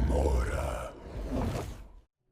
GRIMORA.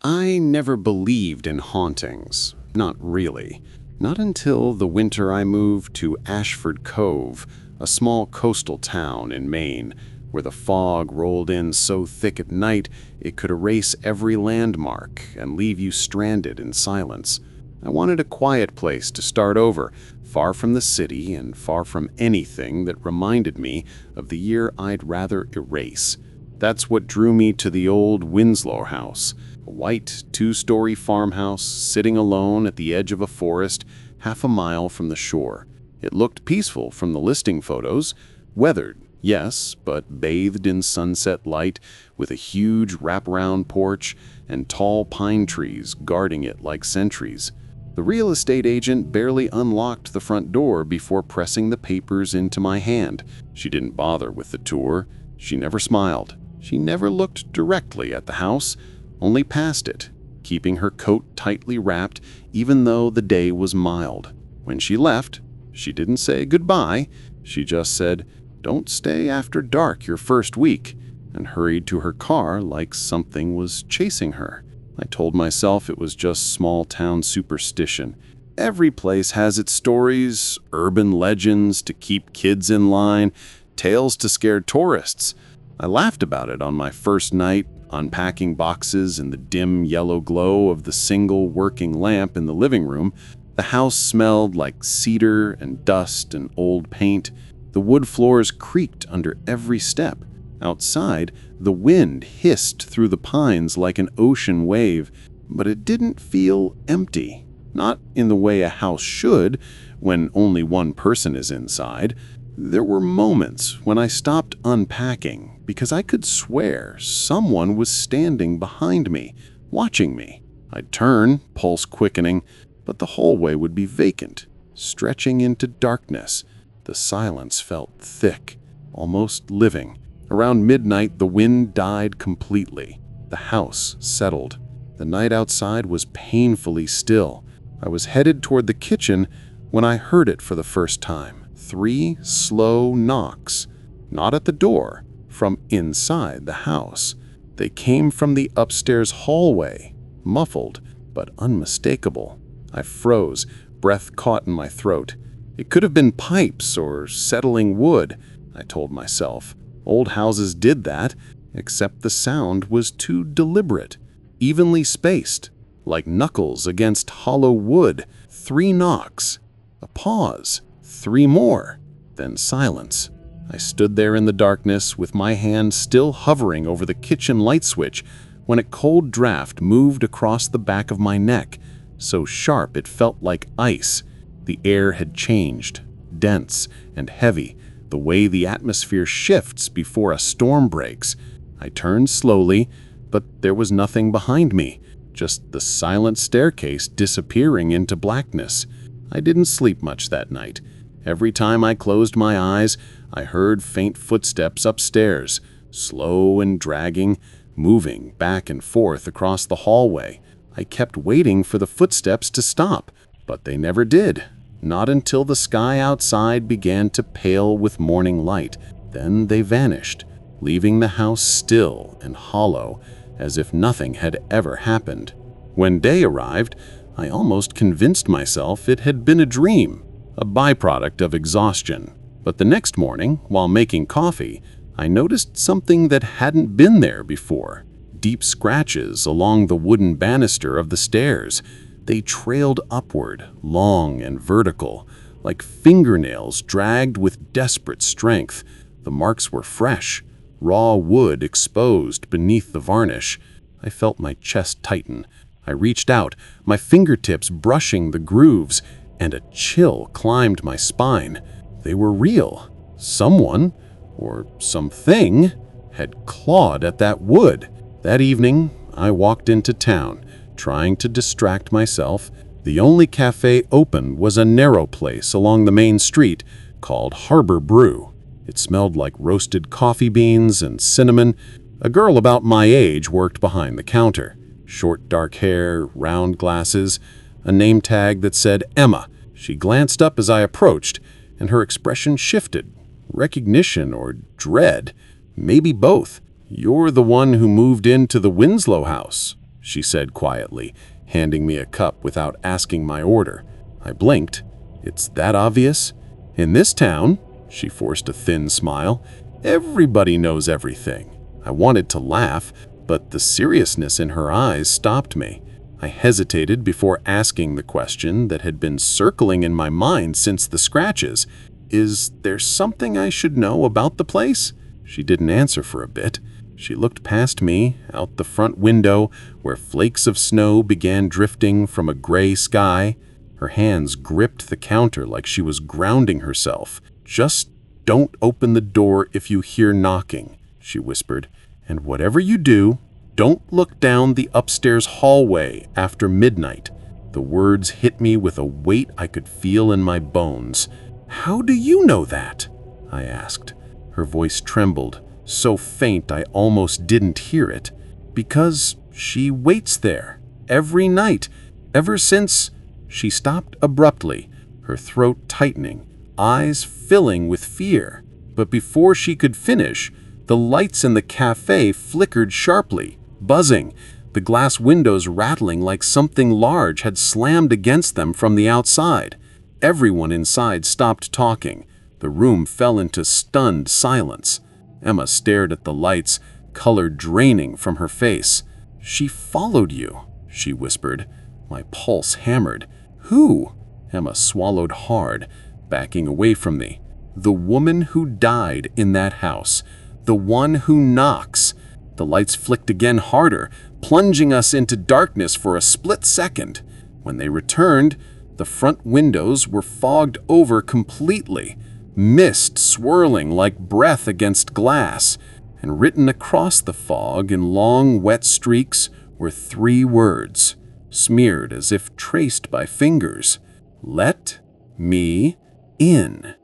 I never believed in hauntings. Not really. Not until the winter I moved to Ashford Cove, a small coastal town in Maine, where the fog rolled in so thick at night it could erase every landmark and leave you stranded in silence. I wanted a quiet place to start over, far from the city and far from anything that reminded me of the year I'd rather erase. That's what drew me to the old Winslow house, a white two-story farmhouse sitting alone at the edge of a forest half a mile from the shore. It looked peaceful from the listing photos, weathered, yes, but bathed in sunset light, with a huge wraparound porch and tall pine trees guarding it like sentries. The real estate agent barely unlocked the front door before pressing the papers into my hand. She didn't bother with the tour. She never smiled. She never looked directly at the house, only past it, keeping her coat tightly wrapped even though the day was mild. When she left, she didn't say goodbye. She just said, "Don't stay after dark your first week," and hurried to her car like something was chasing her. I told myself it was just small-town superstition. Every place has its stories, urban legends to keep kids in line, tales to scare tourists. I laughed about it on my first night, unpacking boxes in the dim yellow glow of the single working lamp in the living room. The house smelled like cedar and dust and old paint. The wood floors creaked under every step. Outside, the wind hissed through the pines like an ocean wave, but it didn't feel empty. Not in the way a house should, when only one person is inside. There were moments when I stopped unpacking because I could swear someone was standing behind me, watching me. I'd turn, pulse quickening, but the hallway would be vacant, stretching into darkness. The silence felt thick, almost living. Around midnight, the wind died completely. The house settled. The night outside was painfully still. I was headed toward the kitchen when I heard it for the first time. 3 slow knocks, not at the door, from inside the house. They came from the upstairs hallway, muffled but unmistakable. I froze, breath caught in my throat. It could have been pipes or settling wood, I told myself. Old houses did that, except the sound was too deliberate, evenly spaced, like knuckles against hollow wood. 3 knocks, a pause, 3 more, then silence. I stood there in the darkness with my hand still hovering over the kitchen light switch when a cold draft moved across the back of my neck, so sharp it felt like ice. The air had changed, dense and heavy, the way the atmosphere shifts before a storm breaks. I turned slowly, but there was nothing behind me, just the silent staircase disappearing into blackness. I didn't sleep much that night. Every time I closed my eyes, I heard faint footsteps upstairs, slow and dragging, moving back and forth across the hallway. I kept waiting for the footsteps to stop, but they never did. Not until the sky outside began to pale with morning light. Then they vanished, leaving the house still and hollow, as if nothing had ever happened. When day arrived, I almost convinced myself it had been a dream, a byproduct of exhaustion. But the next morning, while making coffee, I noticed something that hadn't been there before. Deep scratches along the wooden banister of the stairs. They trailed upward, long and vertical, like fingernails dragged with desperate strength. The marks were fresh, raw wood exposed beneath the varnish. I felt my chest tighten. I reached out, my fingertips brushing the grooves, and a chill climbed my spine. They were real. Someone, or something, had clawed at that wood. That evening, I walked into town, trying to distract myself. The only cafe open was a narrow place along the main street called Harbor Brew. It smelled like roasted coffee beans and cinnamon. A girl about my age worked behind the counter. Short dark hair, round glasses, a name tag that said Emma. She glanced up as I approached, and her expression shifted. Recognition or dread, maybe both. "You're the one who moved into the Winslow house," she said quietly, handing me a cup without asking my order. I blinked. "It's that obvious? In this town," she forced a thin smile, "everybody knows everything." I wanted to laugh, but the seriousness in her eyes stopped me. I hesitated before asking the question that had been circling in my mind since the scratches. "Is there something I should know about the place?" She didn't answer for a bit. She looked past me, out the front window, where flakes of snow began drifting from a gray sky. Her hands gripped the counter like she was grounding herself. "Just don't open the door if you hear knocking," she whispered. "And whatever you do, don't look down the upstairs hallway after midnight." The words hit me with a weight I could feel in my bones. "How do you know that?" I asked. Her voice trembled, so faint I almost didn't hear it. "Because she waits there, every night, ever since—" She stopped abruptly, her throat tightening, eyes filling with fear. But before she could finish, the lights in the cafe flickered sharply, buzzing, the glass windows rattling like something large had slammed against them from the outside. Everyone inside stopped talking. The room fell into stunned silence. Emma stared at the lights, color draining from her face. "She followed you," she whispered. My pulse hammered. "Who?" Emma swallowed hard, backing away from me. "The woman who died in that house. The one who knocks." The lights flicked again harder, plunging us into darkness for a split second. When they returned, the front windows were fogged over completely, mist swirling like breath against glass, and written across the fog in long, wet streaks were 3 words, smeared as if traced by fingers. "Let me in."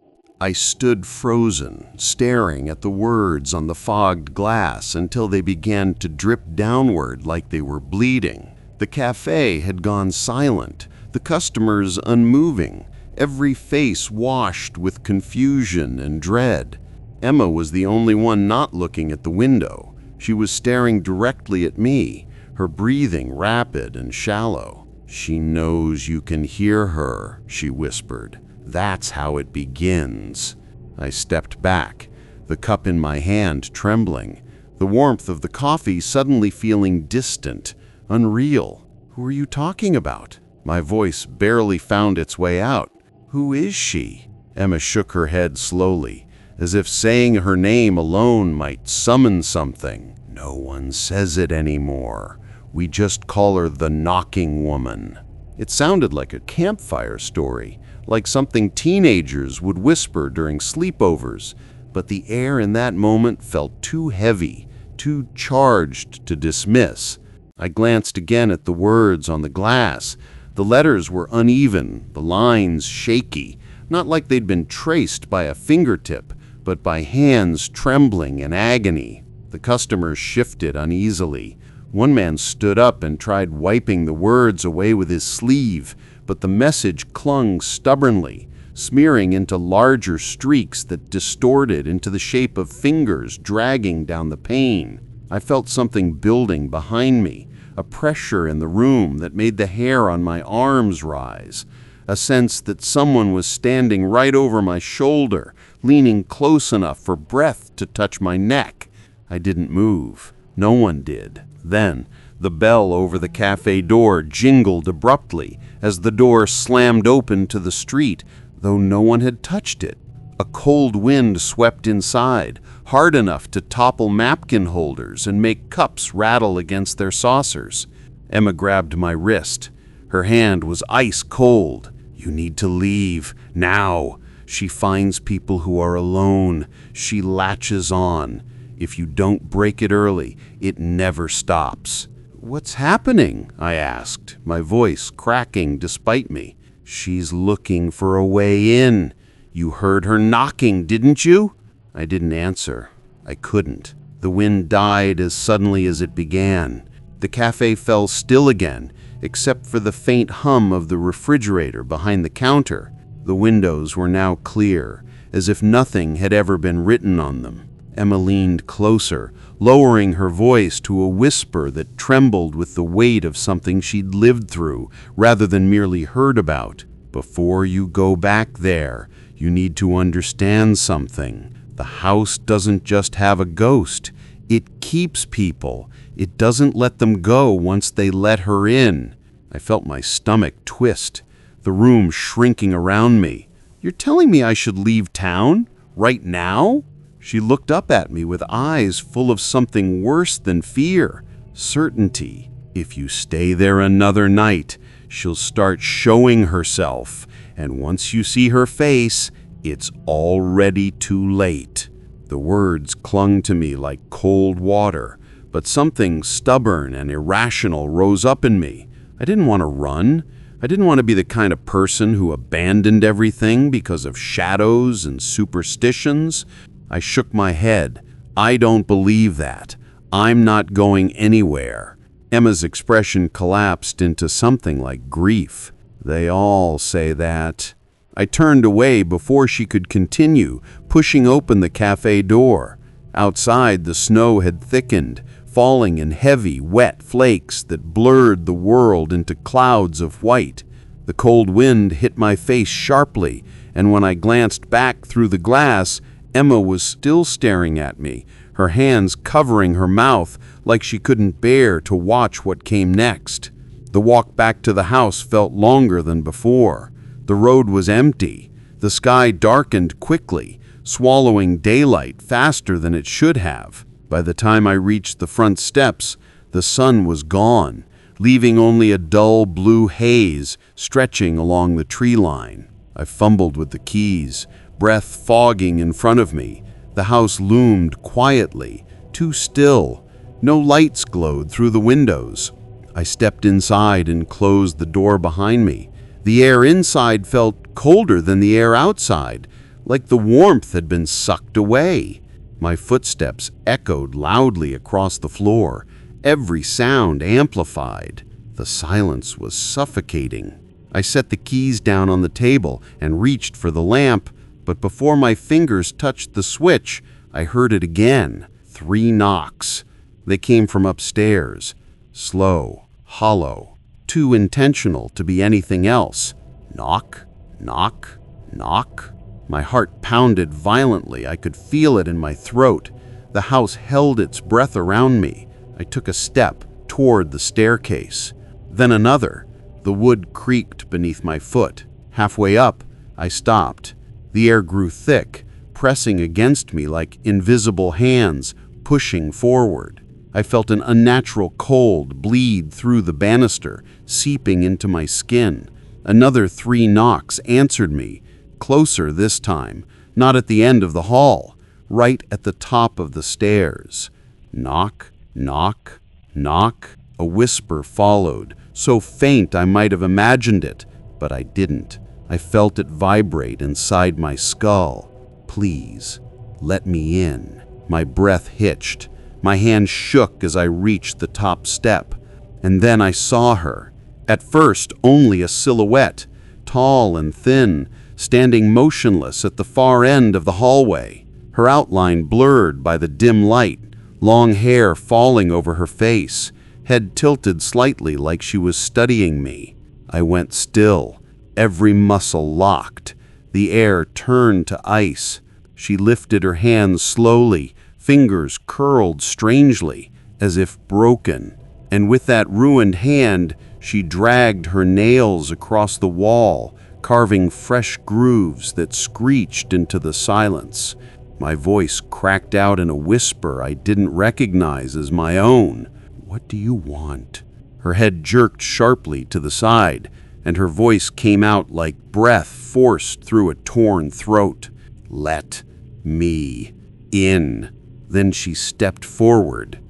I stood frozen, staring at the words on the fogged glass until they began to drip downward like they were bleeding. The cafe had gone silent, the customers unmoving, every face washed with confusion and dread. Emma was the only one not looking at the window. She was staring directly at me, her breathing rapid and shallow. "She knows you can hear her," she whispered. "That's how it begins." I stepped back, the cup in my hand trembling, the warmth of the coffee suddenly feeling distant, unreal. "Who are you talking about?" My voice barely found its way out. "Who is she?" Emma shook her head slowly, as if saying her name alone might summon something. "No one says it anymore. We just call her the Knocking Woman." It sounded like a campfire story, like something teenagers would whisper during sleepovers, but the air in that moment felt too heavy, too charged to dismiss. I glanced again at the words on the glass. The letters were uneven, the lines shaky, not like they'd been traced by a fingertip, but by hands trembling in agony. The customers shifted uneasily. One man stood up and tried wiping the words away with his sleeve, but the message clung stubbornly, smearing into larger streaks that distorted into the shape of fingers dragging down the pane. I felt something building behind me, a pressure in the room that made the hair on my arms rise, a sense that someone was standing right over my shoulder, leaning close enough for breath to touch my neck. I didn't move. No one did. Then, the bell over the cafe door jingled abruptly as the door slammed open to the street, though no one had touched it. A cold wind swept inside, hard enough to topple napkin holders and make cups rattle against their saucers. Emma grabbed my wrist. Her hand was ice cold. "You need to leave, now. She finds people who are alone. She latches on. If you don't break it early, it never stops." "What's happening?" I asked, my voice cracking despite me. "She's looking for a way in. You heard her knocking, didn't you?" I didn't answer. I couldn't. The wind died as suddenly as it began. The cafe fell still again, except for the faint hum of the refrigerator behind the counter. The windows were now clear, as if nothing had ever been written on them. Emma leaned closer, lowering her voice to a whisper that trembled with the weight of something she'd lived through rather than merely heard about. Before you go back there, you need to understand something. The house doesn't just have a ghost. It keeps people. It doesn't let them go once they let her in. I felt my stomach twist, the room shrinking around me. You're telling me I should leave town? Right now? She looked up at me with eyes full of something worse than fear. Certainty. If you stay there another night, she'll start showing herself. And once you see her face, it's already too late. The words clung to me like cold water, but something stubborn and irrational rose up in me. I didn't want to run. I didn't want to be the kind of person who abandoned everything because of shadows and superstitions. I shook my head. I don't believe that. I'm not going anywhere. Emma's expression collapsed into something like grief. They all say that. I turned away before she could continue, pushing open the cafe door. Outside, the snow had thickened, falling in heavy, wet flakes that blurred the world into clouds of white. The cold wind hit my face sharply, and when I glanced back through the glass, Emma was still staring at me, her hands covering her mouth like she couldn't bear to watch what came next. The walk back to the house felt longer than before. The road was empty. The sky darkened quickly, swallowing daylight faster than it should have. By the time I reached the front steps, the sun was gone, leaving only a dull blue haze stretching along the tree line. I fumbled with the keys, breath fogging in front of me. The house loomed quietly, too still. No lights glowed through the windows. I stepped inside and closed the door behind me. The air inside felt colder than the air outside, like the warmth had been sucked away. My footsteps echoed loudly across the floor, every sound amplified. The silence was suffocating. I set the keys down on the table and reached for the lamp, but before my fingers touched the switch, I heard it again. 3 knocks. They came from upstairs. Slow, hollow, too intentional to be anything else. Knock, knock, knock. My heart pounded violently. I could feel it in my throat. The house held its breath around me. I took a step toward the staircase. Then another. The wood creaked beneath my foot. Halfway up, I stopped. The air grew thick, pressing against me like invisible hands pushing forward. I felt an unnatural cold bleed through the banister, seeping into my skin. Another 3 knocks answered me, closer this time, not at the end of the hall, right at the top of the stairs. Knock, knock, knock. A whisper followed, so faint I might have imagined it, but I didn't. I felt it vibrate inside my skull. Please, let me in. My breath hitched. My hand shook as I reached the top step. And then I saw her. At first, only a silhouette, tall and thin, standing motionless at the far end of the hallway. Her outline blurred by the dim light, long hair falling over her face, head tilted slightly like she was studying me. I went still. Every muscle locked. The air turned to ice. She lifted her hands slowly, fingers curled strangely, as if broken. And with that ruined hand, she dragged her nails across the wall, carving fresh grooves that screeched into the silence. My voice cracked out in a whisper I didn't recognize as my own. What do you want? Her head jerked sharply to the side, and her voice came out like breath forced through a torn throat. Let me in. Then she stepped forward.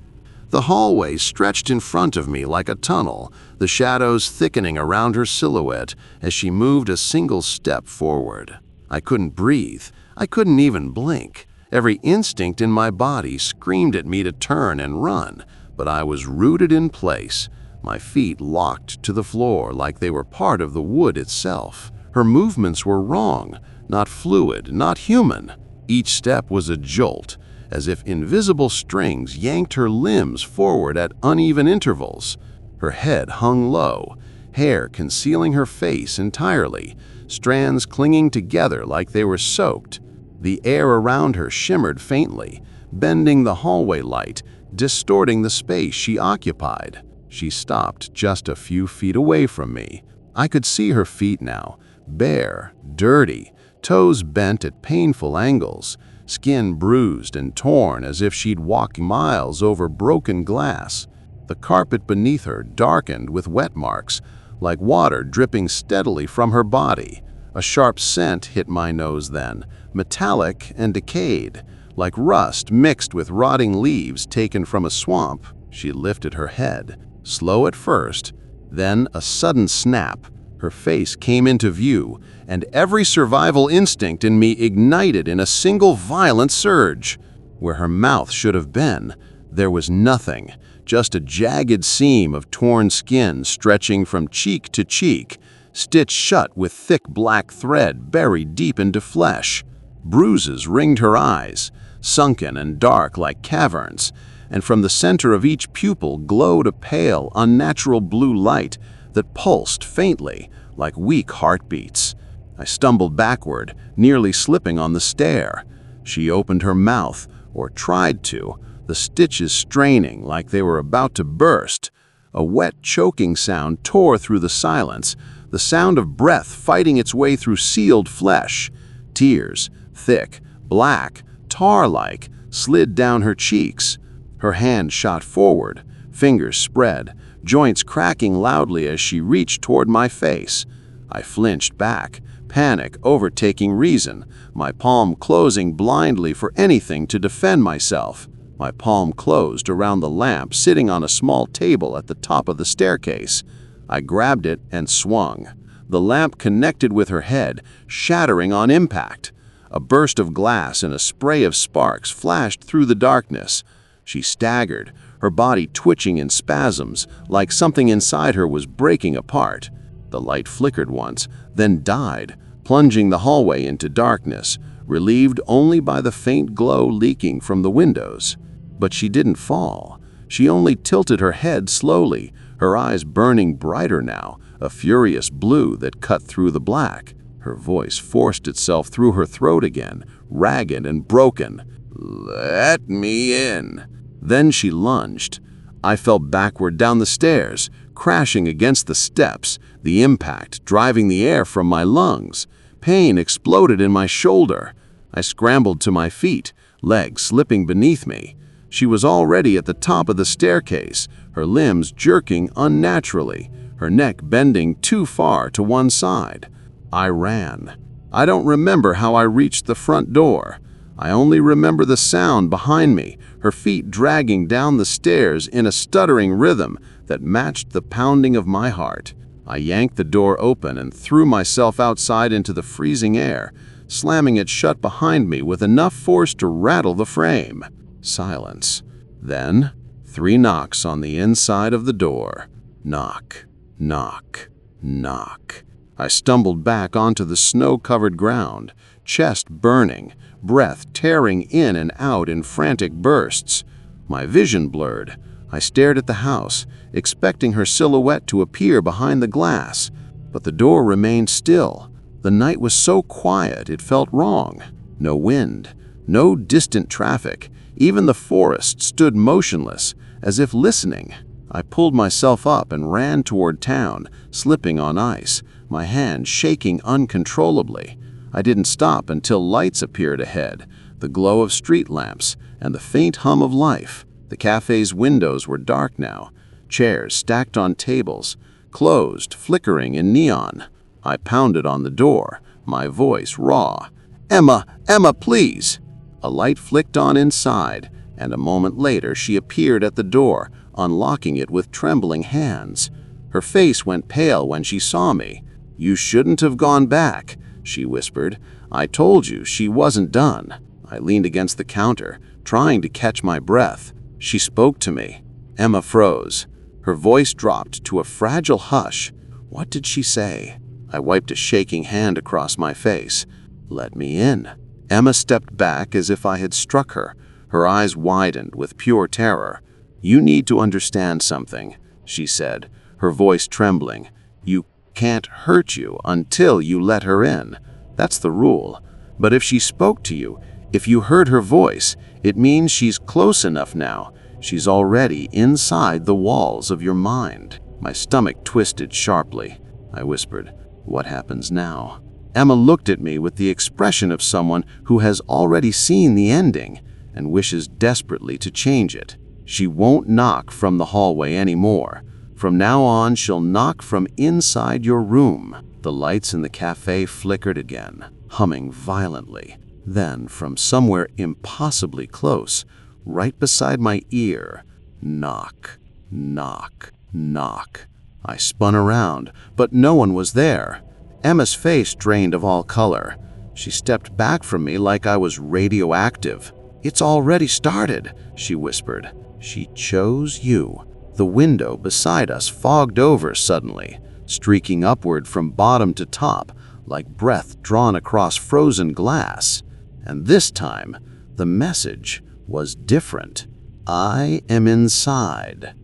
The hallway stretched in front of me like a tunnel, the shadows thickening around her silhouette as she moved a single step forward. I couldn't breathe. I couldn't even blink. Every instinct in my body screamed at me to turn and run, but I was rooted in place, my feet locked to the floor like they were part of the wood itself. Her movements were wrong, not fluid, not human. Each step was a jolt, as if invisible strings yanked her limbs forward at uneven intervals. Her head hung low, hair concealing her face entirely, strands clinging together like they were soaked. The air around her shimmered faintly, bending the hallway light, distorting the space she occupied. She stopped just a few feet away from me. I could see her feet now, bare, dirty, toes bent at painful angles, skin bruised and torn as if she'd walked miles over broken glass. The carpet beneath her darkened with wet marks, like water dripping steadily from her body. A sharp scent hit my nose then, metallic and decayed, like rust mixed with rotting leaves taken from a swamp. She lifted her head, slow at first, then a sudden snap. Her face came into view, and every survival instinct in me ignited in a single violent surge. Where her mouth should have been, there was nothing, just a jagged seam of torn skin stretching from cheek to cheek, stitched shut with thick black thread buried deep into flesh. Bruises ringed her eyes, sunken and dark like caverns, and from the center of each pupil glowed a pale, unnatural blue light that pulsed faintly, like weak heartbeats. I stumbled backward, nearly slipping on the stair. She opened her mouth, or tried to, the stitches straining like they were about to burst. A wet, choking sound tore through the silence, the sound of breath fighting its way through sealed flesh. Tears, thick, black, tar-like, slid down her cheeks. Her hand shot forward, fingers spread, joints cracking loudly as she reached toward my face. I flinched back, panic overtaking reason, my palm closing blindly for anything to defend myself. My palm closed around the lamp sitting on a small table at the top of the staircase. I grabbed it and swung. The lamp connected with her head, shattering on impact. A burst of glass and a spray of sparks flashed through the darkness. She staggered, her body twitching in spasms, like something inside her was breaking apart. The light flickered once, then died, plunging the hallway into darkness, relieved only by the faint glow leaking from the windows. But she didn't fall. She only tilted her head slowly, her eyes burning brighter now, a furious blue that cut through the black. Her voice forced itself through her throat again, ragged and broken. "Let me in." Then she lunged. I fell backward down the stairs, crashing against the steps, the impact driving the air from my lungs. Pain exploded in my shoulder. I scrambled to my feet, legs slipping beneath me. She was already at the top of the staircase, her limbs jerking unnaturally, her neck bending too far to one side. I ran. I don't remember how I reached the front door. I only remember the sound behind me, her feet dragging down the stairs in a stuttering rhythm that matched the pounding of my heart. I yanked the door open and threw myself outside into the freezing air, slamming it shut behind me with enough force to rattle the frame. Silence. Then, 3 knocks on the inside of the door. Knock, knock, knock. I stumbled back onto the snow-covered ground, chest burning, breath tearing in and out in frantic bursts. My vision blurred. I stared at the house, expecting her silhouette to appear behind the glass, but the door remained still. The night was so quiet it felt wrong. No wind, no distant traffic. Even the forest stood motionless, as if listening. I pulled myself up and ran toward town, slipping on ice, my hand shaking uncontrollably. I didn't stop until lights appeared ahead, the glow of street lamps, and the faint hum of life. The cafe's windows were dark now, chairs stacked on tables, closed, flickering in neon. I pounded on the door, my voice raw. "Emma, Emma, please!" A light flicked on inside, and a moment later she appeared at the door, unlocking it with trembling hands. Her face went pale when she saw me. "You shouldn't have gone back," she whispered. "I told you she wasn't done." I leaned against the counter, trying to catch my breath. She spoke to me. Emma froze. Her voice dropped to a fragile hush. What did she say? I wiped a shaking hand across my face. "Let me in." Emma stepped back as if I had struck her, Her eyes widened with pure terror. "You need to understand something," she said, her voice trembling. "You can't hurt you until you let her in. That's the rule. But if she spoke to you, if you heard her voice, it means she's close enough now. She's already inside the walls of your mind." My stomach twisted sharply. I whispered, "What happens now?" Emma looked at me with the expression of someone who has already seen the ending and wishes desperately to change it. "She won't knock from the hallway anymore. From now on, she'll knock from inside your room." The lights in the cafe flickered again, humming violently. Then, from somewhere impossibly close, right beside my ear, knock, knock, knock. I spun around, but no one was there. Emma's face drained of all color. She stepped back from me like I was radioactive. "It's already started," she whispered. "She chose you." The window beside us fogged over suddenly, streaking upward from bottom to top, like breath drawn across frozen glass. And this time, the message was different. "I am inside."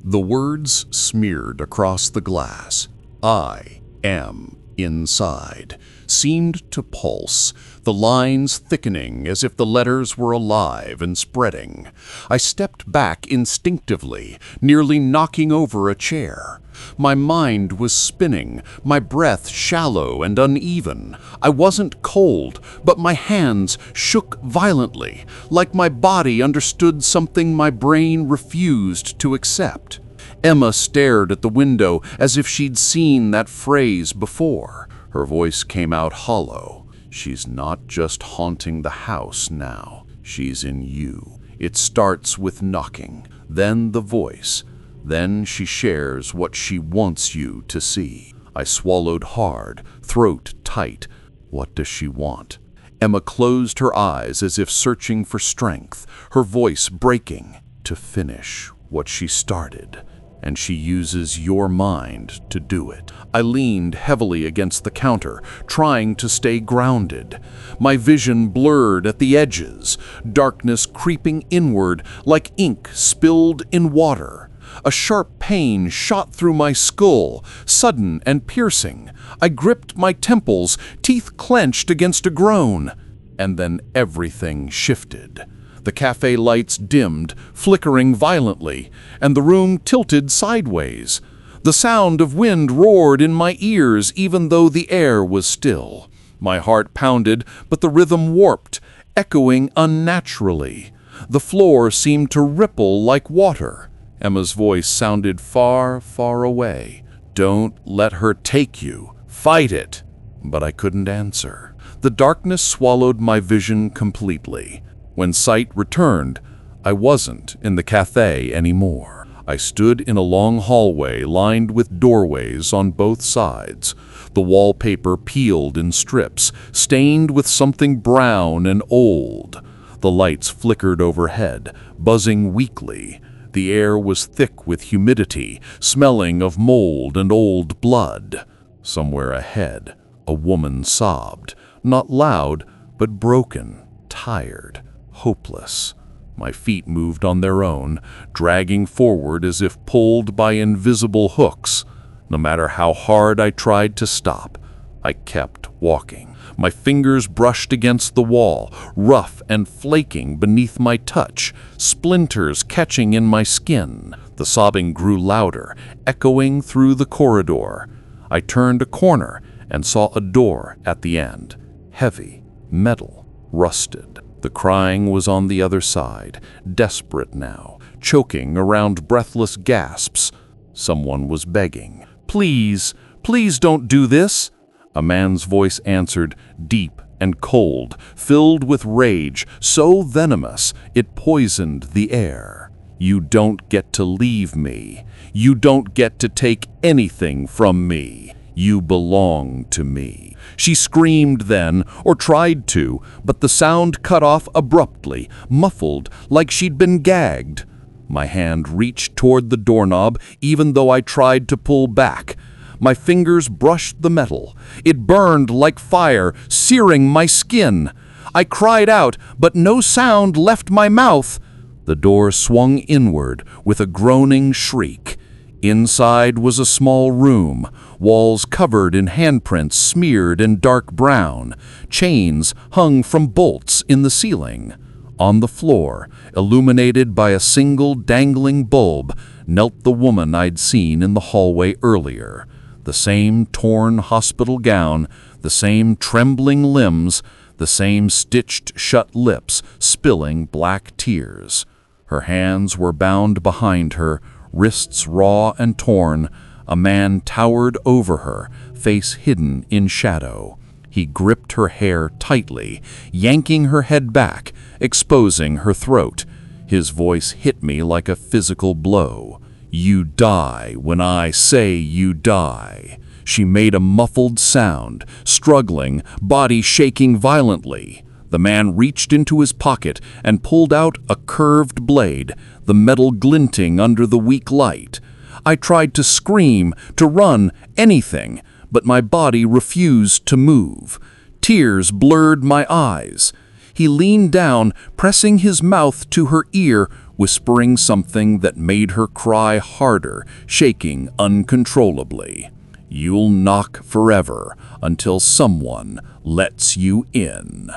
The words smeared across the glass, "I am inside," seemed to pulse, the lines thickening as if the letters were alive and spreading. I stepped back instinctively, nearly knocking over a chair. My mind was spinning, my breath shallow and uneven. I wasn't cold, but my hands shook violently, like my body understood something my brain refused to accept. Emma stared at the window as if she'd seen that phrase before. Her voice came out hollow. "She's not just haunting the house now. She's in you. It starts with knocking, then the voice. Then she shares what she wants you to see." I swallowed hard, throat tight. What does she want? Emma closed her eyes as if searching for strength, her voice breaking. "To finish what she started. And she uses your mind to do it." I leaned heavily against the counter, trying to stay grounded. My vision blurred at the edges, darkness creeping inward like ink spilled in water. A sharp pain shot through my skull, sudden and piercing. I gripped my temples, teeth clenched against a groan. And then everything shifted. The cafe lights dimmed, flickering violently, and the room tilted sideways. The sound of wind roared in my ears even though the air was still. My heart pounded, but the rhythm warped, echoing unnaturally. The floor seemed to ripple like water. Emma's voice sounded far, far away. "Don't let her take you. Fight it." But I couldn't answer. The darkness swallowed my vision completely. When sight returned, I wasn't in the cafe anymore. I stood in a long hallway lined with doorways on both sides. The wallpaper peeled in strips, stained with something brown and old. The lights flickered overhead, buzzing weakly. The air was thick with humidity, smelling of mold and old blood. Somewhere ahead, a woman sobbed, not loud, but broken, tired, hopeless. My feet moved on their own, dragging forward as if pulled by invisible hooks. No matter how hard I tried to stop, I kept walking. My fingers brushed against the wall, rough and flaking beneath my touch, splinters catching in my skin. The sobbing grew louder, echoing through the corridor. I turned a corner and saw a door at the end, heavy, metal, rusted. The crying was on the other side, desperate now, choking around breathless gasps. Someone was begging. "Please, please don't do this." A man's voice answered, deep and cold, filled with rage, so venomous it poisoned the air. "You don't get to leave me. You don't get to take anything from me. You belong to me." She screamed then, or tried to, but the sound cut off abruptly, muffled, like she'd been gagged. My hand reached toward the doorknob, even though I tried to pull back. My fingers brushed the metal. It burned like fire, searing my skin. I cried out, but no sound left my mouth. The door swung inward with a groaning shriek. Inside was a small room, walls covered in handprints smeared in dark brown. Chains hung from bolts in the ceiling. On the floor, illuminated by a single dangling bulb, knelt the woman I'd seen in the hallway earlier. The same torn hospital gown, the same trembling limbs, the same stitched-shut lips spilling black tears. Her hands were bound behind her, wrists raw and torn. A man towered over her, face hidden in shadow. He gripped her hair tightly, yanking her head back, exposing her throat. His voice hit me like a physical blow. "You die when I say you die." She made a muffled sound, struggling, body shaking violently. The man reached into his pocket and pulled out a curved blade, the metal glinting under the weak light. I tried to scream, to run, anything, but my body refused to move. Tears blurred my eyes. He leaned down, pressing his mouth to her ear, whispering something that made her cry harder, shaking uncontrollably. "You'll knock forever until someone lets you in."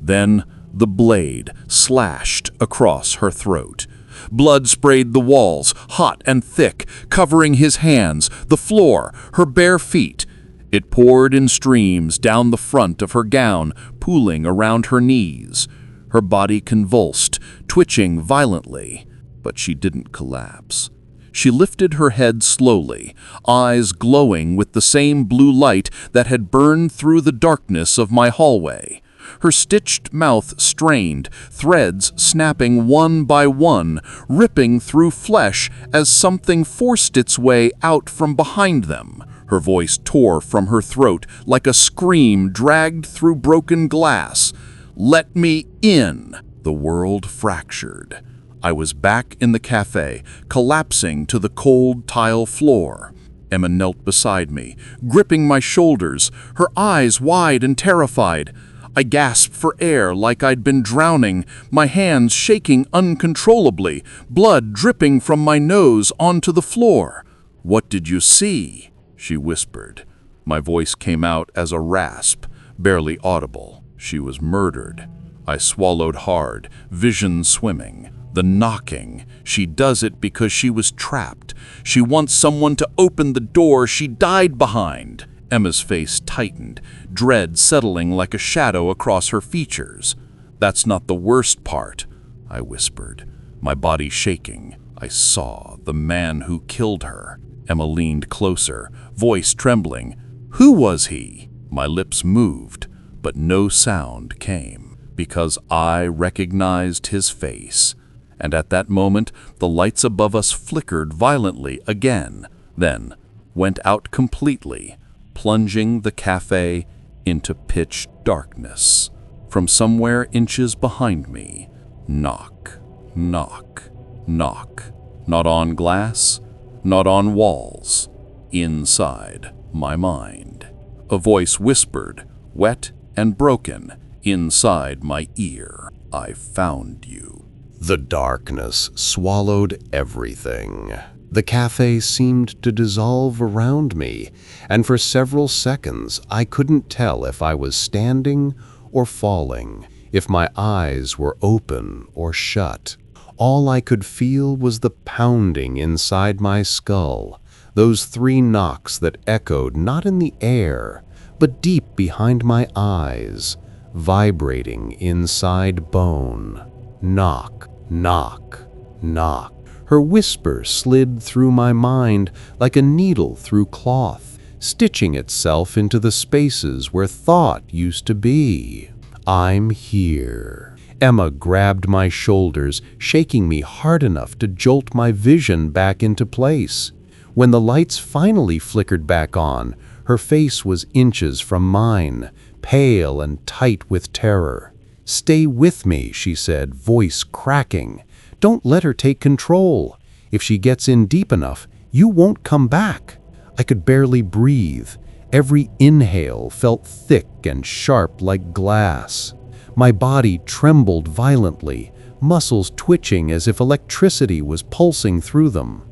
Then the blade slashed across her throat. Blood sprayed the walls, hot and thick, covering his hands, the floor, her bare feet. It poured in streams down the front of her gown, pooling around her knees. Her body convulsed, twitching violently, but she didn't collapse. She lifted her head slowly, eyes glowing with the same blue light that had burned through the darkness of my hallway. Her stitched mouth strained, threads snapping one by one, ripping through flesh as something forced its way out from behind them. Her voice tore from her throat like a scream dragged through broken glass. "Let me in!" The world fractured. I was back in the cafe, collapsing to the cold tile floor. Emma knelt beside me, gripping my shoulders, her eyes wide and terrified. I gasped for air like I'd been drowning, my hands shaking uncontrollably, blood dripping from my nose onto the floor. "What did you see?" she whispered. My voice came out as a rasp, barely audible. "She was murdered." I swallowed hard, vision swimming. The knocking. She does it because she was trapped. She wants someone to open the door she died behind. Emma's face tightened, dread settling like a shadow across her features. "That's not the worst part," I whispered, my body shaking. "I saw the man who killed her." Emma leaned closer, voice trembling. "Who was he?" My lips moved, but no sound came, because I recognized his face. And at that moment, the lights above us flickered violently again, then went out completely, plunging the cafe into pitch darkness. From somewhere inches behind me, knock, knock, knock. Not on glass, not on walls, inside my mind. A voice whispered, wet and broken, inside my ear. "I found you." The darkness swallowed everything. The cafe seemed to dissolve around me, and for several seconds I couldn't tell if I was standing or falling, if my eyes were open or shut. All I could feel was the pounding inside my skull, those 3 knocks that echoed not in the air, but deep behind my eyes, vibrating inside bone. Knock, knock, knock. Her whisper slid through my mind like a needle through cloth, stitching itself into the spaces where thought used to be. "I'm here." Emma grabbed my shoulders, shaking me hard enough to jolt my vision back into place. When the lights finally flickered back on, her face was inches from mine, pale and tight with terror. "Stay with me," she said, voice cracking. "Don't let her take control. If she gets in deep enough, you won't come back." I could barely breathe. Every inhale felt thick and sharp like glass. My body trembled violently, muscles twitching as if electricity was pulsing through them.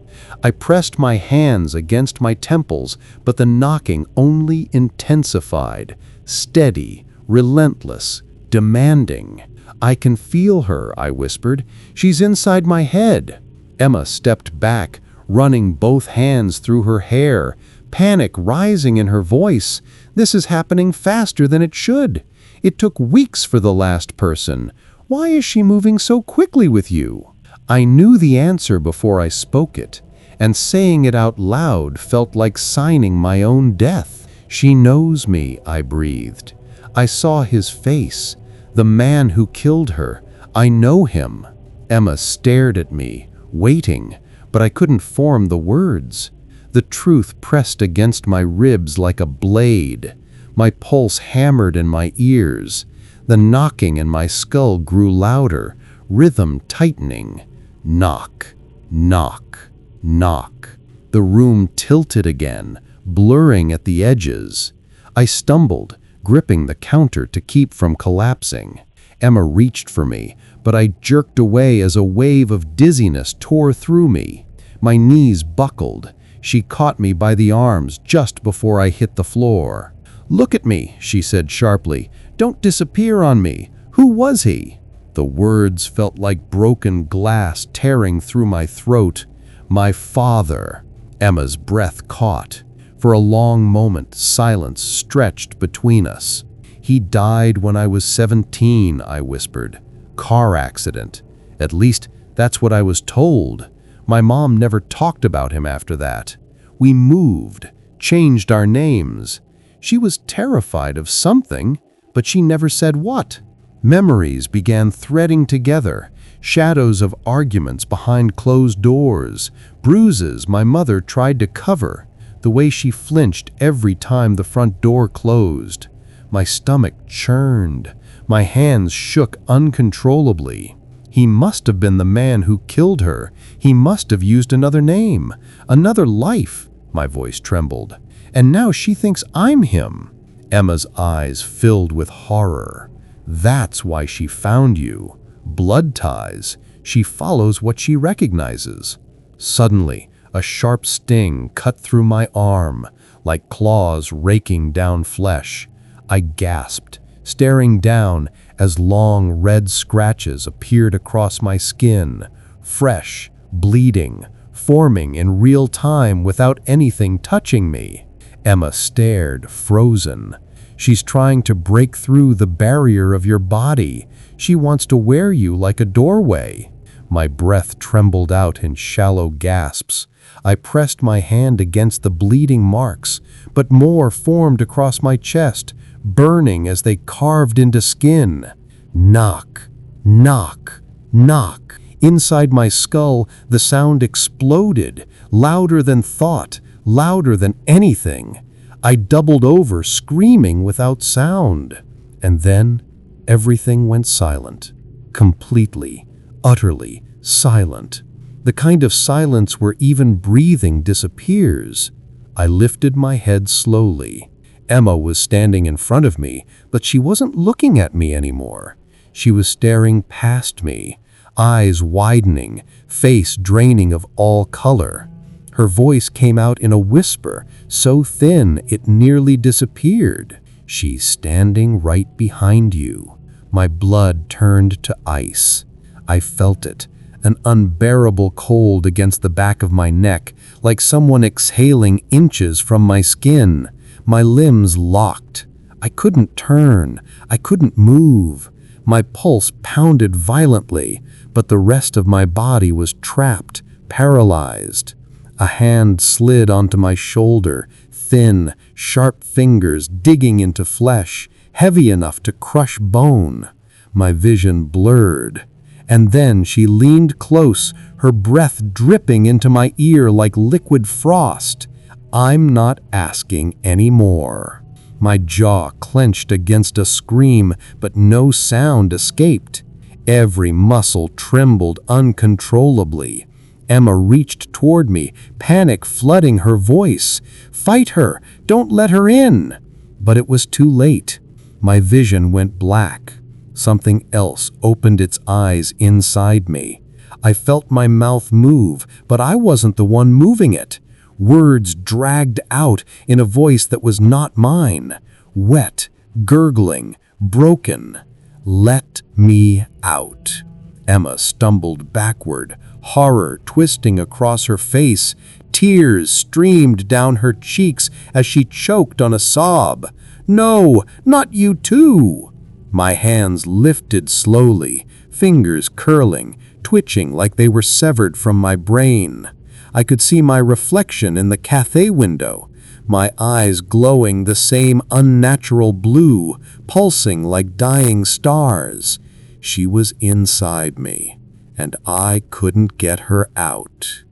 I pressed my hands against my temples, but the knocking only intensified, steady, relentless, demanding. "I can feel her," I whispered. "She's inside my head." Emma stepped back, running both hands through her hair, panic rising in her voice. "This is happening faster than it should. It took weeks for the last person. Why is she moving so quickly with you?" I knew the answer before I spoke it, and saying it out loud felt like signing my own death. "She knows me," I breathed. "I saw his face. The man who killed her. I know him." Emma stared at me, waiting, but I couldn't form the words. The truth pressed against my ribs like a blade. My pulse hammered in my ears. The knocking in my skull grew louder, rhythm tightening. Knock, knock, knock. The room tilted again, blurring at the edges. I stumbled, gripping the counter to keep from collapsing. Emma reached for me, but I jerked away as a wave of dizziness tore through me. My knees buckled. She caught me by the arms just before I hit the floor. "Look at me," she said sharply. "Don't disappear on me. Who was he?" The words felt like broken glass tearing through my throat. "My father." Emma's breath caught. For a long moment, silence stretched between us. "He died when I was 17, I whispered. "Car accident. At least, that's what I was told. My mom never talked about him after that. We moved, changed our names. She was terrified of something, but she never said what." Memories began threading together, shadows of arguments behind closed doors, bruises my mother tried to cover, the way she flinched every time the front door closed. My stomach churned. My hands shook uncontrollably. He must have been the man who killed her. He must have used another name, another life. My voice trembled. And now she thinks I'm him. Emma's eyes filled with horror. "That's why she found you. Blood ties. She follows what she recognizes." Suddenly, a sharp sting cut through my arm, like claws raking down flesh. I gasped, staring down as long red scratches appeared across my skin, fresh, bleeding, forming in real time without anything touching me. Emma stared, frozen. "She's trying to break through the barrier of your body. She wants to wear you like a doorway." My breath trembled out in shallow gasps. I pressed my hand against the bleeding marks, but more formed across my chest, burning as they carved into skin. Knock, knock, knock. Inside my skull, the sound exploded, louder than thought, louder than anything. I doubled over, screaming without sound. And then, everything went silent. Completely, utterly silent. The kind of silence where even breathing disappears. I lifted my head slowly. Emma was standing in front of me, but she wasn't looking at me anymore. She was staring past me, eyes widening, face draining of all color. Her voice came out in a whisper, so thin it nearly disappeared. "She's standing right behind you." My blood turned to ice. I felt it, an unbearable cold against the back of my neck, like someone exhaling inches from my skin. My limbs locked. I couldn't turn. I couldn't move. My pulse pounded violently, but the rest of my body was trapped, paralyzed. A hand slid onto my shoulder, thin, sharp fingers digging into flesh, heavy enough to crush bone. My vision blurred. And then she leaned close, her breath dripping into my ear like liquid frost. "I'm not asking any more." My jaw clenched against a scream, but no sound escaped. Every muscle trembled uncontrollably. Emma reached toward me, panic flooding her voice. "Fight her! Don't let her in!" But it was too late. My vision went black. something else opened its eyes inside me. I felt my mouth move, but I wasn't the one moving it. Words dragged out in a voice that was not mine. Wet, gurgling, broken. "Let me out." Emma stumbled backward, horror twisting across her face. Tears streamed down her cheeks as she choked on a sob. "No, not you too!" My hands lifted slowly, fingers curling, twitching like they were severed from my brain. I could see my reflection in the cafe window, my eyes glowing the same unnatural blue, pulsing like dying stars. She was inside me, and I couldn't get her out.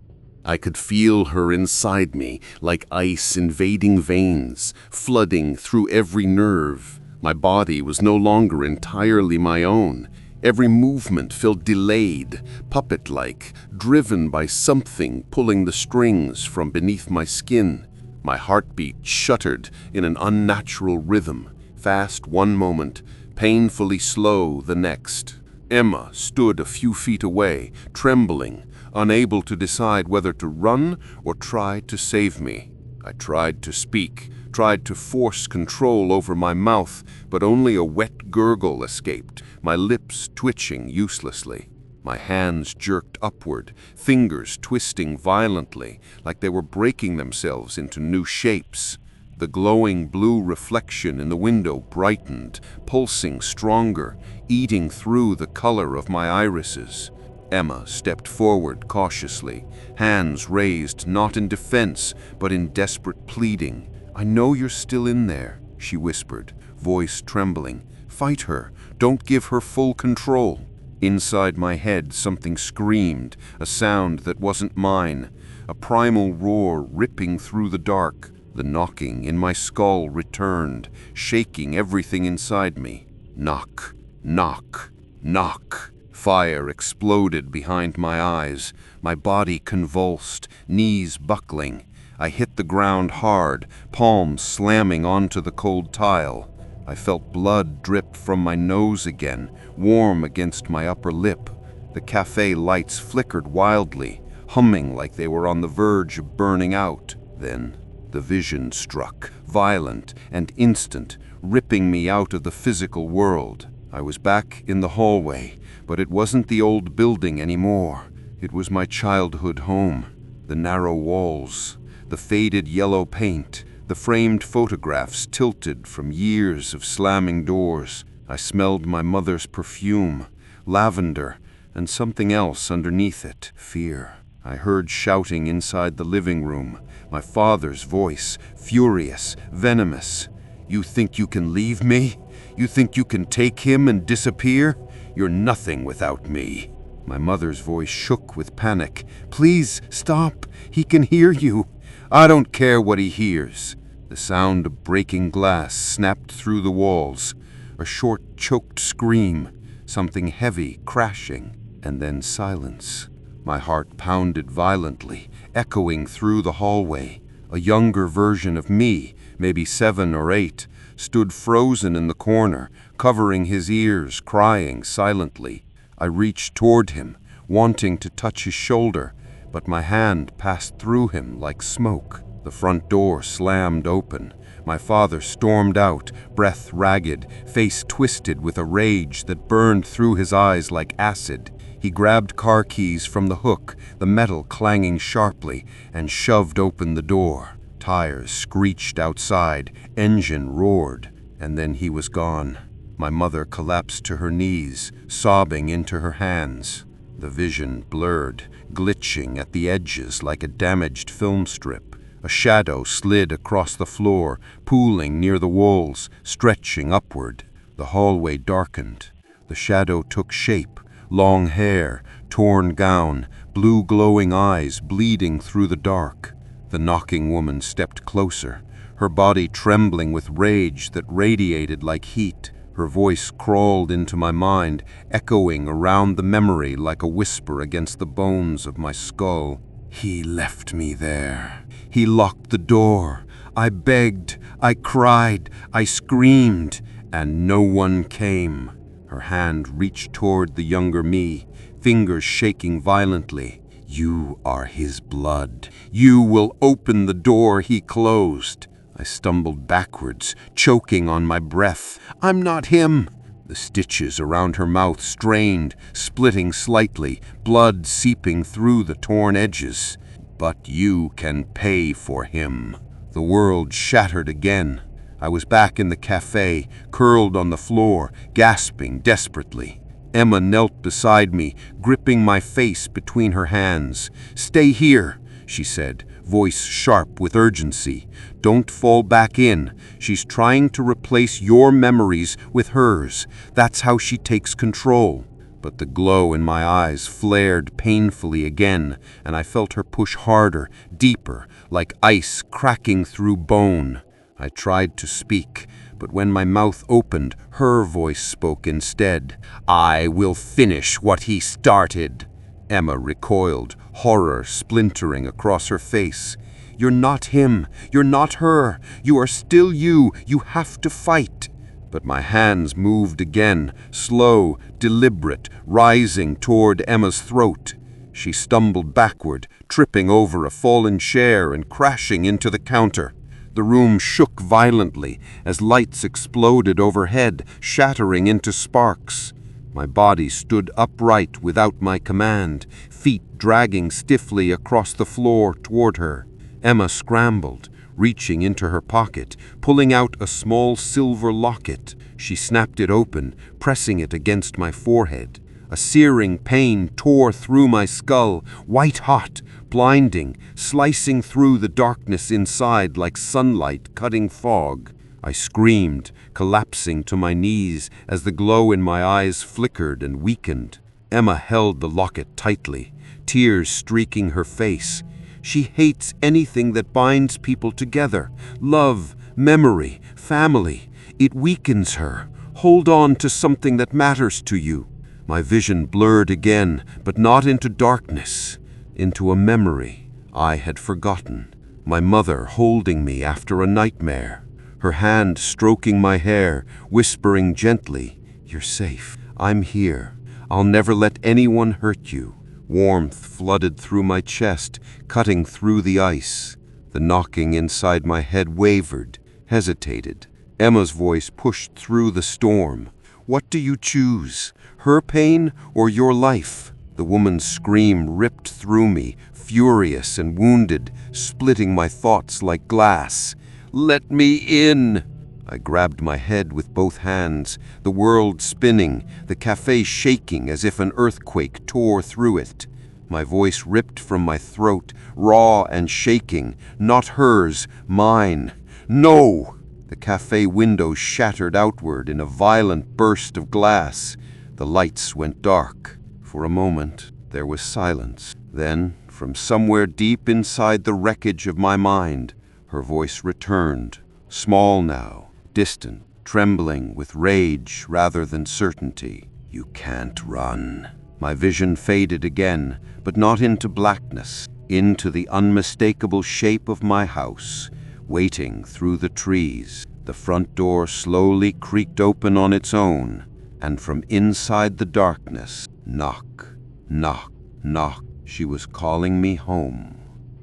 I could feel her inside me, like ice invading veins, flooding through every nerve. My body was no longer entirely my own. Every movement felt delayed, puppet-like, driven by something pulling the strings from beneath my skin. My heartbeat shuddered in an unnatural rhythm, fast one moment, painfully slow the next. Emma stood a few feet away, trembling, unable to decide whether to run or try to save me. I tried to speak, tried to force control over my mouth, but only a wet gurgle escaped, my lips twitching uselessly. My hands jerked upward, fingers twisting violently, like they were breaking themselves into new shapes. The glowing blue reflection in the window brightened, pulsing stronger, eating through the color of my irises. Emma stepped forward cautiously, hands raised not in defense, but in desperate pleading. "I know you're still in there," she whispered, voice trembling. "Fight her. Don't give her full control." Inside my head, something screamed, a sound that wasn't mine, a primal roar ripping through the dark. The knocking in my skull returned, shaking everything inside me. Knock, knock, knock. Fire exploded behind my eyes, my body convulsed, knees buckling. I hit the ground hard, palms slamming onto the cold tile. I felt blood drip from my nose again, warm against my upper lip. The cafe lights flickered wildly, humming like they were on the verge of burning out. Then the vision struck, violent and instant, ripping me out of the physical world. I was back in the hallway, but it wasn't the old building anymore. It was my childhood home. The narrow walls, the faded yellow paint, the framed photographs tilted from years of slamming doors. I smelled my mother's perfume, lavender, and something else underneath it, fear. I heard shouting inside the living room, my father's voice, furious, venomous. "You think you can leave me? You think you can take him and disappear? You're nothing without me." My mother's voice shook with panic. "Please, stop. He can hear you." "I don't care what he hears." The sound of breaking glass snapped through the walls. A short, choked scream, something heavy crashing, and then silence. My heart pounded violently, echoing through the hallway. A younger version of me, maybe 7 or 8, stood frozen in the corner, covering his ears, crying silently. I reached toward him, wanting to touch his shoulder, but my hand passed through him like smoke. The front door slammed open. My father stormed out, breath ragged, face twisted with a rage that burned through his eyes like acid. He grabbed car keys from the hook, the metal clanging sharply, and shoved open the door. Tires screeched outside, engine roared, and then he was gone. My mother collapsed to her knees, sobbing into her hands. The vision blurred, glitching at the edges like a damaged film strip. A shadow slid across the floor, pooling near the walls, stretching upward. The hallway darkened. The shadow took shape, long hair, torn gown, blue glowing eyes bleeding through the dark. The knocking woman stepped closer, her body trembling with rage that radiated like heat. Her voice crawled into my mind, echoing around the memory like a whisper against the bones of my skull. "He left me there. He locked the door. I begged, I cried, I screamed, and no one came." Her Her hand reached toward the younger me, fingers shaking violently. "You are his blood. You will open the door he closed." I stumbled backwards, choking on my breath. "I'm not him." The stitches around her mouth strained, splitting slightly, blood seeping through the torn edges. "But you can pay for him." The world shattered again. I was back in the cafe, curled on the floor, gasping desperately. Emma knelt beside me, gripping my face between her hands. "Stay here," she said, voice sharp with urgency. "Don't fall back in. She's trying to replace your memories with hers. That's how she takes control." But the glow in my eyes flared painfully again, and I felt her push harder, deeper, like ice cracking through bone. I tried to speak, but when my mouth opened, her voice spoke instead. "I will finish what he started." Emma recoiled, horror splintering across her face. "You're not him. You're not her. You are still you. You have to fight." But my hands moved again, slow, deliberate, rising toward Emma's throat. She stumbled backward, tripping over a fallen chair and crashing into the counter. The room shook violently as lights exploded overhead, shattering into sparks. My body stood upright without my command, feet dragging stiffly across the floor toward her. Emma scrambled, reaching into her pocket, pulling out a small silver locket. She snapped it open, pressing it against my forehead. A searing pain tore through my skull, white-hot, blinding, slicing through the darkness inside like sunlight cutting fog. I screamed, collapsing to my knees as the glow in my eyes flickered and weakened. Emma held the locket tightly, tears streaking her face. She hates anything that binds people together. Love, memory, family. It weakens her. Hold on to something that matters to you. My vision blurred again, but not into darkness, into a memory I had forgotten. My mother holding me after a nightmare, her hand stroking my hair, whispering gently, "You're safe. I'm here. I'll never let anyone hurt you." Warmth flooded through my chest, cutting through the ice. The knocking inside my head wavered, hesitated. Emma's voice pushed through the storm. "What do you choose? Her pain or your life?" The woman's scream ripped through me, furious and wounded, splitting my thoughts like glass. "Let me in!" I grabbed my head with both hands, the world spinning, the cafe shaking as if an earthquake tore through it. My voice ripped from my throat, raw and shaking, not hers, mine. "No!" The cafe window shattered outward in a violent burst of glass. The lights went dark. For a moment, there was silence. Then, from somewhere deep inside the wreckage of my mind, her voice returned, small now, distant, trembling with rage rather than certainty. "You can't run." My vision faded again, but not into blackness, into the unmistakable shape of my house, waiting through the trees. The front door slowly creaked open on its own, and from inside the darkness, knock, knock, knock. She was calling me home.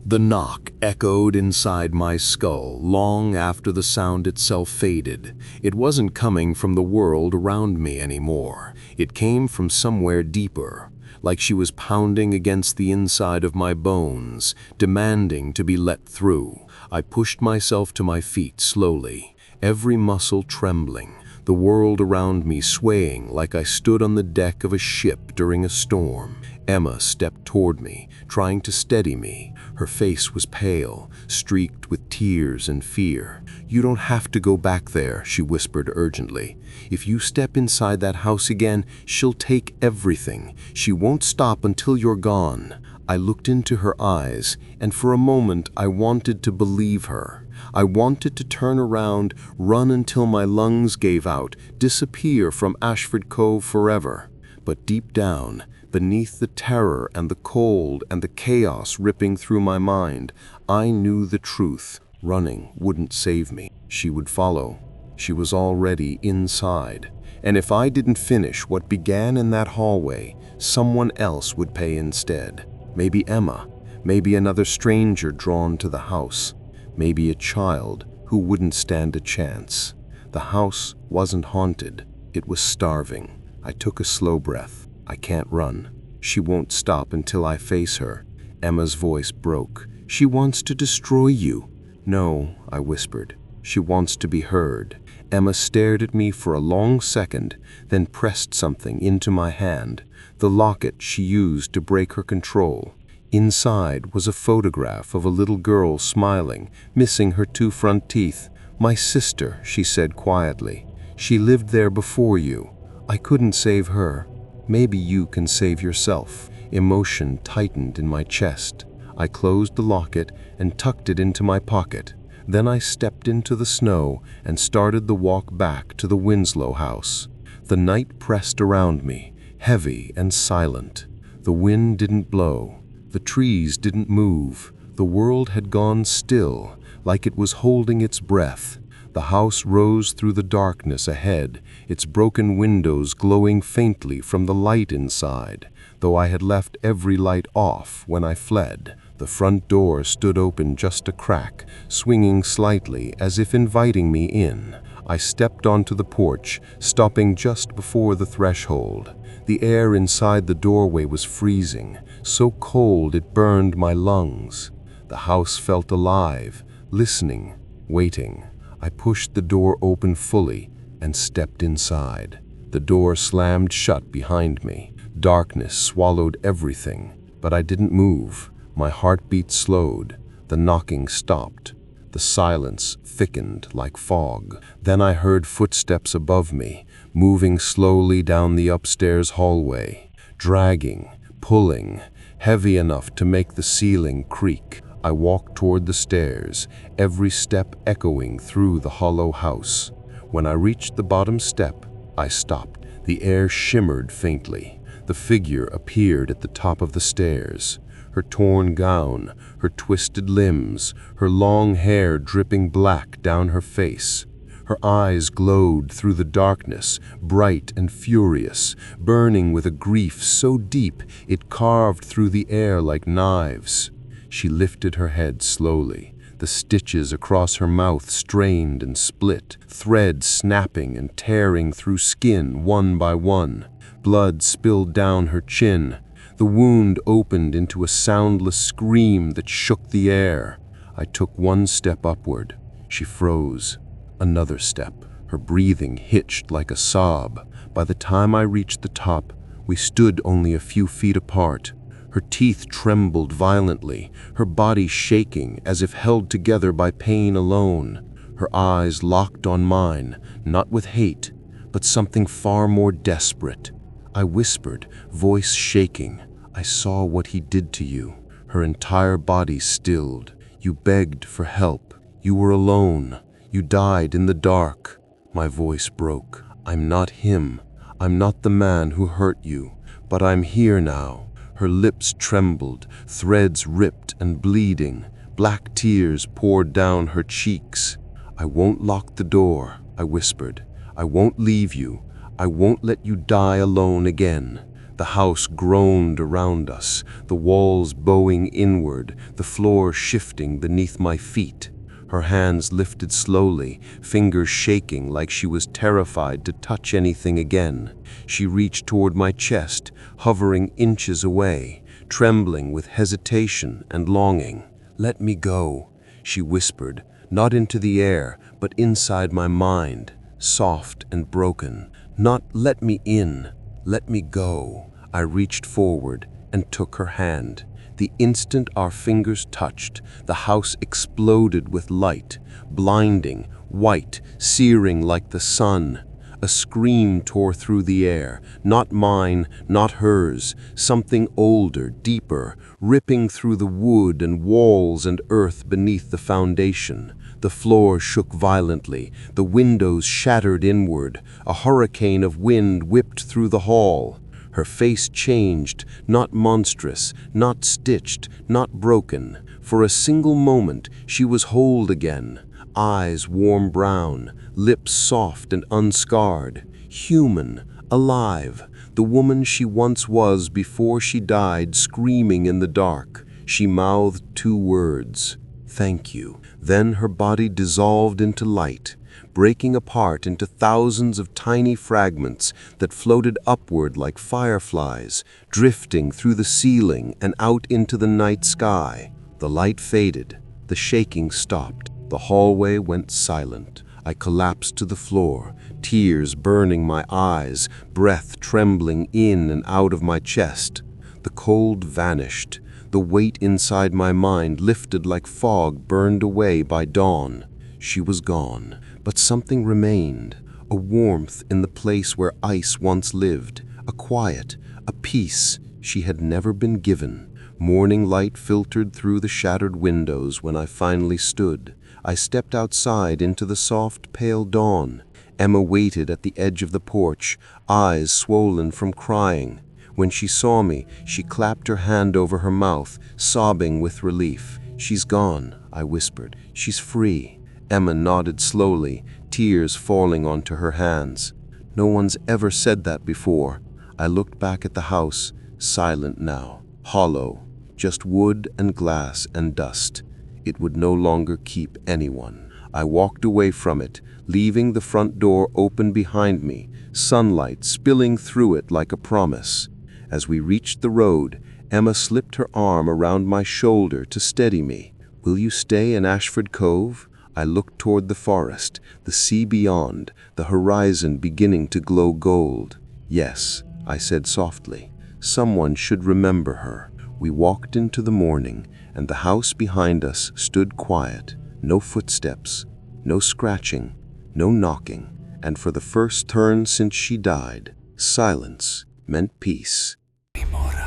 The knock echoed inside my skull long after the sound itself faded. It wasn't coming from the world around me anymore. It came from somewhere deeper, like she was pounding against the inside of my bones, demanding to be let through. I pushed myself to my feet slowly, every muscle trembling, the world around me swaying like I stood on the deck of a ship during a storm. Emma stepped toward me, trying to steady me. Her face was pale, streaked with tears and fear. "You don't have to go back there," she whispered urgently. "If you step inside that house again, she'll take everything. She won't stop until you're gone." I looked into her eyes, and for a moment I wanted to believe her. I wanted to turn around, run until my lungs gave out, disappear from Ashford Cove forever. But deep down, beneath the terror and the cold and the chaos ripping through my mind, I knew the truth. Running wouldn't save me. She would follow. She was already inside. And if I didn't finish what began in that hallway, someone else would pay instead. Maybe Emma, maybe another stranger drawn to the house, maybe a child who wouldn't stand a chance. The house wasn't haunted, it was starving. I took a slow breath. I can't run. She won't stop until I face her. Emma's voice broke. She wants to destroy you. No, I whispered. She wants to be heard. Emma stared at me for a long second, then pressed something into my hand, the locket she used to break her control. Inside was a photograph of a little girl smiling, missing her 2 front teeth. "My sister," she said quietly. "She lived there before you. I couldn't save her. Maybe you can save yourself." Emotion tightened in my chest. I closed the locket and tucked it into my pocket. Then I stepped into the snow and started the walk back to the Winslow house. The night pressed around me, heavy and silent. The wind didn't blow. The trees didn't move. The world had gone still, like it was holding its breath. The house rose through the darkness ahead, its broken windows glowing faintly from the light inside, though I had left every light off when I fled. The front door stood open just a crack, swinging slightly as if inviting me in. I stepped onto the porch, stopping just before the threshold. The air inside the doorway was freezing, so cold it burned my lungs. The house felt alive, listening, waiting. I pushed the door open fully and stepped inside. The door slammed shut behind me. Darkness swallowed everything, but I didn't move. My heartbeat slowed. The knocking stopped. The silence thickened like fog. Then I heard footsteps above me, moving slowly down the upstairs hallway, dragging, pulling, heavy enough to make the ceiling creak. I walked toward the stairs, every step echoing through the hollow house. When I reached the bottom step, I stopped. The air shimmered faintly. The figure appeared at the top of the stairs. Her torn gown, her twisted limbs, her long hair dripping black down her face. Her eyes glowed through the darkness, bright and furious, burning with a grief so deep it carved through the air like knives. She lifted her head slowly. The stitches across her mouth strained and split, threads snapping and tearing through skin one by one. Blood spilled down her chin. The wound opened into a soundless scream that shook the air. I took one step upward. She froze. Another step. Her breathing hitched like a sob. By the time I reached the top, we stood only a few feet apart. Her teeth trembled violently, her body shaking as if held together by pain alone. Her eyes locked on mine, not with hate, but something far more desperate. I whispered, voice shaking, "I saw what he did to you." Her entire body stilled. "You begged for help. You were alone. You died in the dark." My voice broke. "I'm not him. I'm not the man who hurt you, but I'm here now." Her lips trembled, threads ripped and bleeding. Black tears poured down her cheeks. "I won't lock the door," I whispered. "I won't leave you. I won't let you die alone again." The house groaned around us, the walls bowing inward, the floor shifting beneath my feet. Her hands lifted slowly, fingers shaking like she was terrified to touch anything again. She reached toward my chest, hovering inches away, trembling with hesitation and longing. "Let me go," she whispered, not into the air, but inside my mind, soft and broken. Not "let me in," "let me go." I reached forward and took her hand. The instant our fingers touched, the house exploded with light, blinding, white, searing like the sun. A scream tore through the air, not mine, not hers, something older, deeper, ripping through the wood and walls and earth beneath the foundation. The floor shook violently, the windows shattered inward, a hurricane of wind whipped through the hall. Her face changed, not monstrous, not stitched, not broken. For a single moment, she was whole again. Eyes warm brown, lips soft and unscarred. human, alive, the woman she once was before she died, screaming in the dark. She mouthed 2 words, "Thank you." Then her body dissolved into light, breaking apart into thousands of tiny fragments that floated upward like fireflies, drifting through the ceiling and out into the night sky. The light faded, the shaking stopped, the hallway went silent. I collapsed to the floor, tears burning my eyes, breath trembling in and out of my chest. The cold vanished. The weight inside my mind lifted like fog burned away by dawn. She was gone, but something remained, a warmth in the place where ice once lived, a quiet, a peace she had never been given. Morning light filtered through the shattered windows when I finally stood. I stepped outside into the soft, pale dawn. Emma waited at the edge of the porch, eyes swollen from crying. When she saw me, she clapped her hand over her mouth, sobbing with relief. "She's gone," I whispered. "She's free." Emma nodded slowly, tears falling onto her hands. "No one's ever said that before." I looked back at the house, silent now, hollow, just wood and glass and dust. It would no longer keep anyone. I walked away from it, leaving the front door open behind me, sunlight spilling through it like a promise. As we reached the road, Emma slipped her arm around my shoulder to steady me. "Will you stay in Ashford Cove?" I looked toward the forest, the sea beyond, the horizon beginning to glow gold. "Yes," I said softly. "Someone should remember her." We walked into the morning, and the house behind us stood quiet. No footsteps, no scratching, no knocking, and for the first turn since she died, silence meant peace. GRIMORA.